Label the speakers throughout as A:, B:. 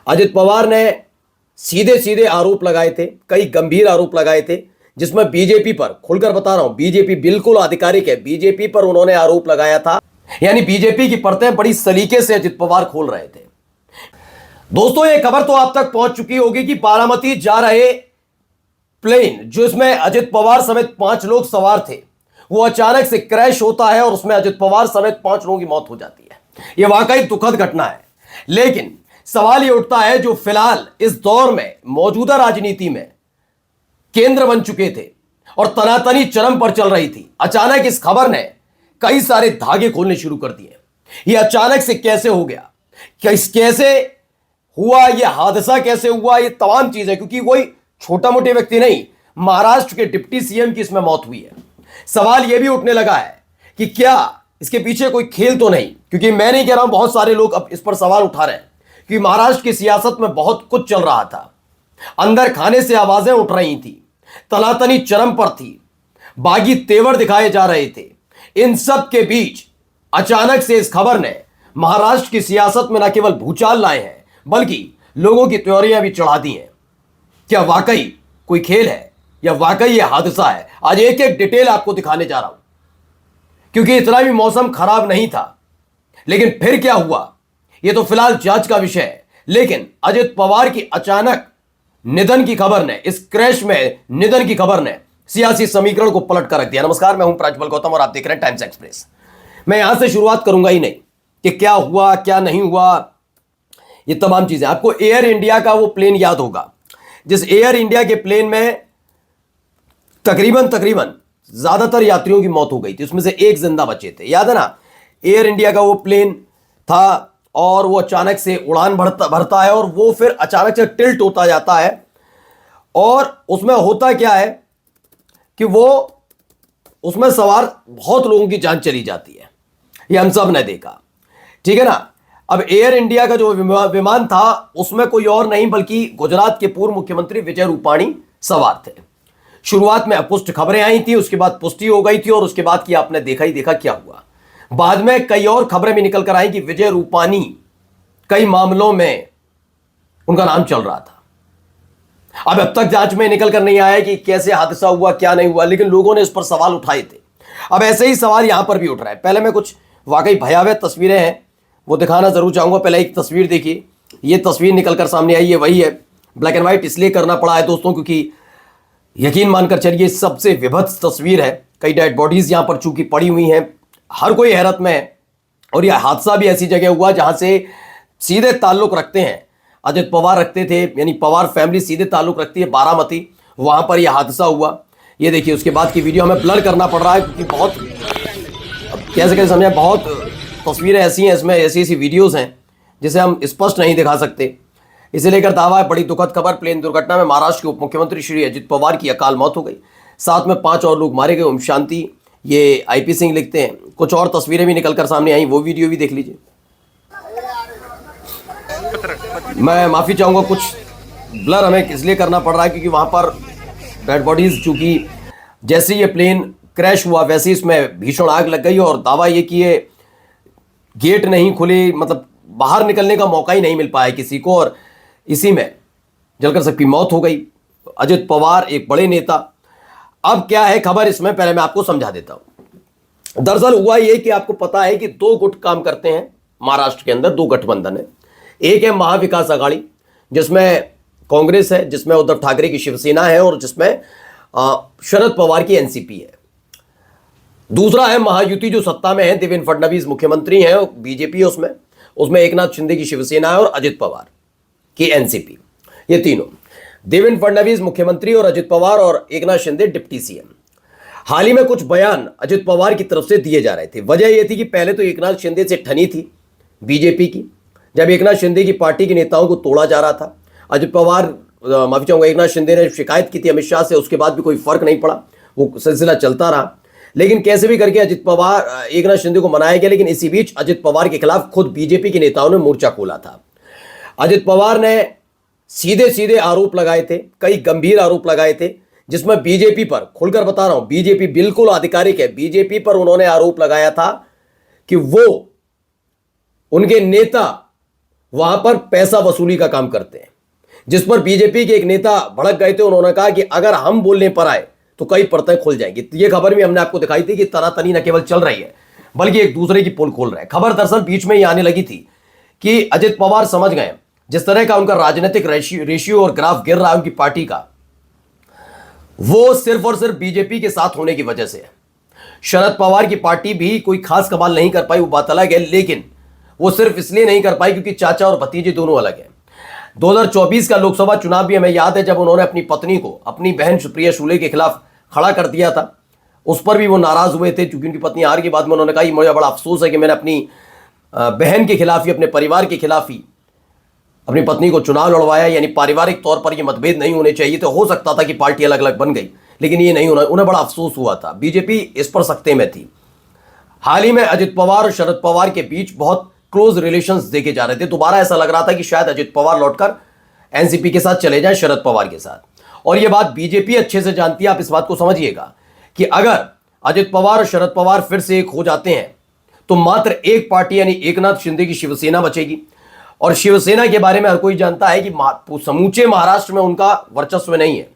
A: अजित पवार ने सीधे सीधे आरोप लगाए थे, कई गंभीर आरोप लगाए थे, जिसमें बीजेपी पर, खुलकर बता रहा हूं, बीजेपी बिल्कुल आधिकारिक है, बीजेपी पर उन्होंने आरोप लगाया था। यानी बीजेपी की परतें बड़ी सलीके से अजित पवार खोल रहे थे। दोस्तों, यह खबर तो आप तक पहुंच चुकी होगी कि बारामती जा रहे प्लेन, जो इसमें अजित पवार समेत 5 लोग सवार थे, वो अचानक से क्रैश होता है और उसमें अजित पवार समेत 5 लोगों की मौत हो जाती है। यह वाकई दुखद घटना है। लेकिन सवाल यह उठता है, जो फिलहाल इस दौर में मौजूदा राजनीति में केंद्र बन चुके थे और तनातनी चरम पर चल रही थी, अचानक इस खबर ने कई सारे धागे खोलने शुरू कर दिए। यह अचानक से कैसे हो गया, कैसे हुआ, यह हादसा कैसे हुआ, यह तमाम चीजें, क्योंकि कोई छोटा मोटे व्यक्ति नहीं, महाराष्ट्र के डिप्टी सीएम की इसमें मौत हुई है। सवाल यह भी उठने लगा है कि क्या इसके पीछे कोई खेल तो नहीं, क्योंकि मैं नहीं कह रहा हूं, बहुत सारे लोग अब इस पर सवाल उठा रहे हैं कि महाराष्ट्र की सियासत में बहुत कुछ चल रहा था, अंदर खाने से आवाजें उठ रही थी, तनातनी चरम पर थी, बागी तेवर दिखाए जा रहे थे। इन सब के बीच अचानक से इस खबर ने महाराष्ट्र की सियासत में न केवल भूचाल लाए हैं, बल्कि लोगों की त्योरियां भी चढ़ा दी हैं। क्या वाकई कोई खेल है या वाकई यह हादसा है? आज एक एक डिटेल आपको दिखाने जा रहा हूं, क्योंकि इतना भी मौसम खराब नहीं था। लेकिन फिर क्या हुआ, यह तो फिलहाल जांच का विषय है। लेकिन अजित पवार की अचानक निधन की खबर ने, इस क्रैश में निधन की खबर ने सियासी समीकरण को पलट कर रख दिया। नमस्कार, मैं हूं प्रज्वल गौतम और आप देख रहे हैं टाइम्स एक्सप्रेस। मैं यहां से शुरुआत करूंगा ही नहीं कि क्या हुआ क्या नहीं हुआ, ये तमाम चीजें। आपको एयर इंडिया का वो प्लेन याद होगा, जिस एयर इंडिया के प्लेन में तकरीबन ज्यादातर यात्रियों की मौत हो गई थी, उसमें से एक जिंदा बचे थे, याद है ना? एयर इंडिया का वो प्लेन था और वो अचानक से उड़ान भरता है और वो फिर अचानक से टिल्ट होता जाता है। और उसमें होता क्या है कि वो उसमें सवार बहुत लोगों की जान चली जाती है, ये हम सब ने देखा, ठीक है ना? अब एयर इंडिया का जो विमान था, उसमें कोई और नहीं बल्कि गुजरात के पूर्व मुख्यमंत्री विजय रूपाणी सवार थे। शुरुआत में अपुष्ट खबरें आई थी, उसके बाद पुष्टि हो गई थी और उसके बाद की आपने देखा ही देखा क्या हुआ। बाद में कई और खबरें भी निकल कर आई कि विजय रूपाणी कई मामलों में उनका नाम चल रहा था। अब तक जांच में निकल कर नहीं आया कि कैसे हादसा हुआ क्या नहीं हुआ, लेकिन लोगों ने इस पर सवाल उठाए थे। अब ऐसे ही सवाल यहां पर भी उठ रहा है। पहले मैं कुछ वाकई भयावह तस्वीरें हैं वो दिखाना जरूर चाहूंगा। पहले एक तस्वीर देखिए, ये तस्वीर निकल कर सामने आई है, वही है। ब्लैक एंड व्हाइट इसलिए करना पड़ा है दोस्तों, क्योंकि यकीन मानकर चलिए सबसे विभत्स तस्वीर है। कई डेड बॉडीज यहां पर चूंकि पड़ी हुई हैं, हर कोई हैरत में है। और यह हादसा भी ऐसी जगह हुआ जहां से सीधे ताल्लुक रखते हैं, अजित पवार रखते थे, यानी पवार फैमिली सीधे ताल्लुक रखती है बारामती, वहां पर यह हादसा हुआ। ये देखिए, उसके बाद की वीडियो हमें ब्लर करना पड़ रहा है क्योंकि बहुत, कैसे समझे, बहुत तस्वीरें ऐसी हैं, इसमें ऐसी ऐसी वीडियोस हैं जिसे हम स्पष्ट नहीं दिखा सकते। इसे लेकर दावा है, बड़ी दुखद खबर, प्लेन दुर्घटना में महाराष्ट्र के उप मुख्यमंत्री श्री अजित पवार की अकाल मौत हो गई, साथ में 5 और लोग मारे गए। ओम शांति, ये आईपी सिंह लिखते हैं। कुछ और तस्वीरें भी निकलकर सामने आई, वो वीडियो भी देख लीजिए। मैं माफी चाहूंगा, कुछ ब्लर हमें इसलिए करना पड़ रहा है क्योंकि वहां पर डेड बॉडीज, चूंकि जैसे ये प्लेन क्रैश हुआ वैसे इसमें भीषण आग लग गई और दावा ये कि ये गेट नहीं खुले, मतलब बाहर निकलने का मौका ही नहीं मिल पाया किसी को, और इसी में जलकर सबकी मौत हो गई। अजित पवार एक बड़े नेता। अब क्या है खबर इसमें, पहले मैं आपको समझा देता हूं। दरअसल हुआ यह कि आपको पता है कि 2 गुट काम करते हैं महाराष्ट्र के अंदर, 2 गठबंधन है। एक है महाविकास आघाड़ी, जिसमें कांग्रेस है, जिसमें उद्धव ठाकरे की शिवसेना है और जिसमें शरद पवार की एनसीपी है। दूसरा है महायुति, जो सत्ता में है, देवेंद्र फडणवीस मुख्यमंत्री हैं, बीजेपी है उसमें एकनाथ शिंदे की शिवसेना है और अजित पवार की एनसीपी। ये तीनों, देवेंद्र फडणवीस मुख्यमंत्री और अजित पवार और एकनाथ शिंदे डिप्टी सीएम। हाल ही में कुछ बयान अजित पवार की तरफ से दिए जा रहे थे। वजह यह थी कि पहले तो एकनाथ शिंदे से ठनी थी बीजेपी की, जब एकनाथ शिंदे की पार्टी के नेताओं को तोड़ा जा रहा था। अजित पवार, माफी चाहूंगा, एकनाथ शिंदे ने शिकायत की थी अमित शाह से, उसके बाद भी कोई फर्क नहीं पड़ा, वो सिलसिला चलता रहा। लेकिन कैसे भी करके अजित पवार, एकनाथ शिंदे को मनाया गया। लेकिन इसी बीच अजित पवार के खिलाफ खुद बीजेपी के नेताओं ने मोर्चा खोला था। अजित पवार ने सीधे सीधे आरोप लगाए थे, कई गंभीर आरोप लगाए थे, जिसमें बीजेपी पर, खुलकर बता रहा हूं, बीजेपी बिल्कुल आधिकारिक है, बीजेपी पर उन्होंने आरोप लगाया था कि वो, उनके नेता वहां पर पैसा वसूली का काम करते हैं, जिस पर बीजेपी के एक नेता भड़क गए थे। उन्होंने कहा कि अगर हम बोलने पर आए तो कई परतें खुल जाएंगी। तो ये खबर भी हमने आपको दिखाई थी कि तनातनी न केवल चल रही है बल्कि एक दूसरे की पोल खोल रहे हैं। खबर दरअसल बीच में ही आने लगी थी कि अजित पवार समझ गए जिस तरह का उनका राजनीतिक रेशियो और ग्राफ गिर रहा है उनकी पार्टी का, वो सिर्फ और सिर्फ बीजेपी के साथ होने की वजह से है। शरद पवार की पार्टी भी कोई खास कमाल नहीं कर पाई, वो बात अलग है, लेकिन वो सिर्फ इसलिए नहीं कर पाई क्योंकि चाचा और भतीजे दोनों अलग हैं। 2024 का लोकसभा चुनाव भी हमें याद है, जब उन्होंने अपनी पत्नी को अपनी बहन सुप्रिया शुले के खिलाफ खड़ा कर दिया था, उस पर भी वो नाराज हुए थे क्योंकि उनकी पत्नी हार के बाद में उन्होंने कहा मुझे बड़ा अफसोस है कि मैंने अपनी बहन के खिलाफ ही, अपने परिवार के खिलाफ ही अपनी पत्नी को चुनाव लड़वाया। यानी पारिवारिक तौर पर ये मतभेद नहीं होने चाहिए, तो हो सकता था कि पार्टी अलग अलग बन गई, लेकिन ये नहीं होना, उन्हें बड़ा अफसोस हुआ था। बीजेपी इस पर सख्ते में थी। हाल ही में अजित पवार और शरद पवार के बीच बहुत क्लोज रिलेशंस देखे जा रहे थे। दोबारा ऐसा लग रहा था कि शायद अजित पवार लौटकर एनसीपी के साथ चले जाएं, शरद पवार के साथ। और यह बात बीजेपी अच्छे से जानती है। आप इस बात को समझिएगा कि अगर अजित पवार और शरद पवार फिर से एक हो जाते हैं तो मात्र एक पार्टी यानी एकनाथ शिंदे की शिवसेना बचेगी। और शिवसेना के बारे में हर कोई जानता है कि समूचे महाराष्ट्र में उनका वर्चस्व नहीं है,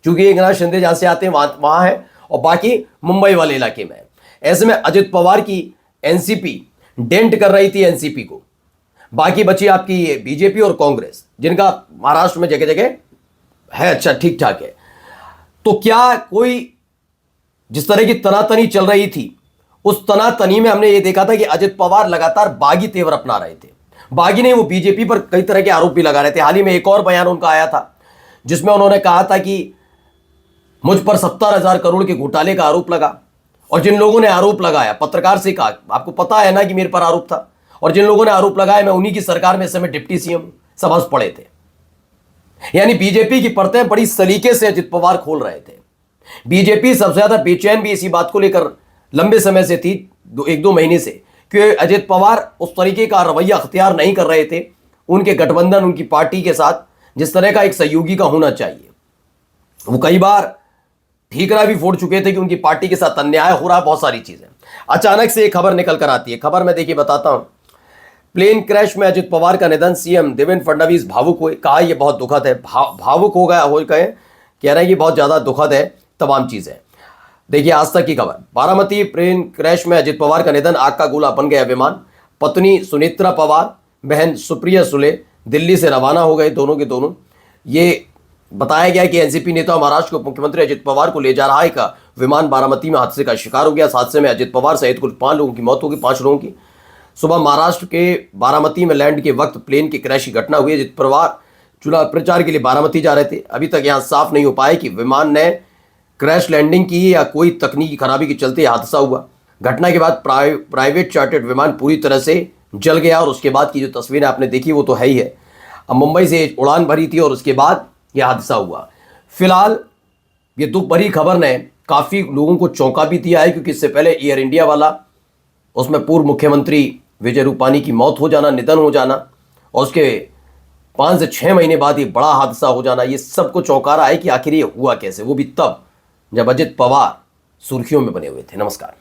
A: क्योंकि एकनाथ शिंदे जहां से आते हैं वहां है और बाकी मुंबई वाले इलाके में। ऐसे में अजित पवार की एनसीपी डेंट कर रही थी एनसीपी को, बाकी बची आपकी ये बीजेपी और कांग्रेस, जिनका महाराष्ट्र में जगह जगह है अच्छा ठीक ठाक है। तो क्या कोई जिस तरह की तनातनी चल रही थी, उस तनातनी में हमने ये देखा था कि अजित पवार लगातार बागी तेवर अपना रहे थे। बागी नहीं, वो बीजेपी पर कई तरह के आरोप भी लगा रहे थे। हाल ही में एक और बयान उनका आया था जिसमें उन्होंने कहा था कि मुझ पर 70,000 करोड़ के घोटाले का आरोप लगा, और जिन लोगों ने आरोप लगाया, पत्रकार से कहा आपको पता है ना कि मेरे पर आरोप था, और जिन लोगों ने आरोप लगाया मैं उन्हीं की सरकार में इस समय डिप्टी सीएम, सब हंस पड़े थे। यानी बीजेपी की परतें बड़ी सलीके से अजित पवार खोल रहे थे। बीजेपी सबसे ज्यादा बेचैन भी इसी बात को लेकर लंबे समय से थी, एक दो महीने से, कि अजित पवार उस तरीके का रवैया अख्तियार नहीं कर रहे थे उनके गठबंधन, उनकी पार्टी के साथ जिस तरह का एक सहयोगी का होना चाहिए। वो कई बार ठीकरा भी फोड़ चुके थे कि उनकी पार्टी के साथ अन्याय हो रहा है, बहुत सारी चीजें। अचानक से एक खबर निकल कर आती है। खबर में देखिए बताता हूं। प्लेन क्रैश में अजित पवार का निधन, सीएम देवेंद्र फडणवीस भावुक हुए, कहा यह बहुत दुखद है, भावुक हो गए, कह रहे हैं कि बहुत ज्यादा दुखद है तमाम चीजें। देखिए आज तक की खबर, बारामती प्लेन क्रैश में अजित पवार का निधन, आग का गोला बन गया विमान। पत्नी सुनेत्रा पवार, बहन सुप्रिया सुले दिल्ली से रवाना हो गए, दोनों के दोनों। ये बताया गया कि एनसीपी नेता महाराष्ट्र के मुख्यमंत्री अजित पवार को ले जा रहा एक विमान बारामती में हादसे का शिकार हो गया। इस हादसे में अजित पवार सहित कुल 5 लोगों की मौत होगी, 5 लोगों की। सुबह महाराष्ट्र के बारामती में लैंड के वक्त प्लेन की क्रैश की घटना हुई। अजित पवार चुनाव प्रचार के लिए बारामती जा रहे थे। अभी तक यहां साफ नहीं हो पाया कि विमान ने क्रैश लैंडिंग की या कोई तकनीकी खराबी के चलते हादसा हुआ। घटना के बाद प्राइवेट चार्टर्ड विमान पूरी तरह से जल गया, और उसके बाद की जो तस्वीरें आपने देखी वो तो है ही है। अब मुंबई से उड़ान भरी थी और उसके बाद यह हादसा हुआ। फिलहाल ये दुख भरी खबर ने काफी लोगों को चौंका भी दिया है, क्योंकि इससे पहले एयर इंडिया वाला, उसमें पूर्व मुख्यमंत्री विजय रूपानी की मौत हो जाना, निधन हो जाना, और उसके 5 से 6 महीने बाद ये बड़ा हादसा हो जाना, ये सबको चौंका रहा है कि आखिर ये हुआ कैसे, वो भी तब जब अजित पवार सुर्खियों में बने हुए थे। नमस्कार।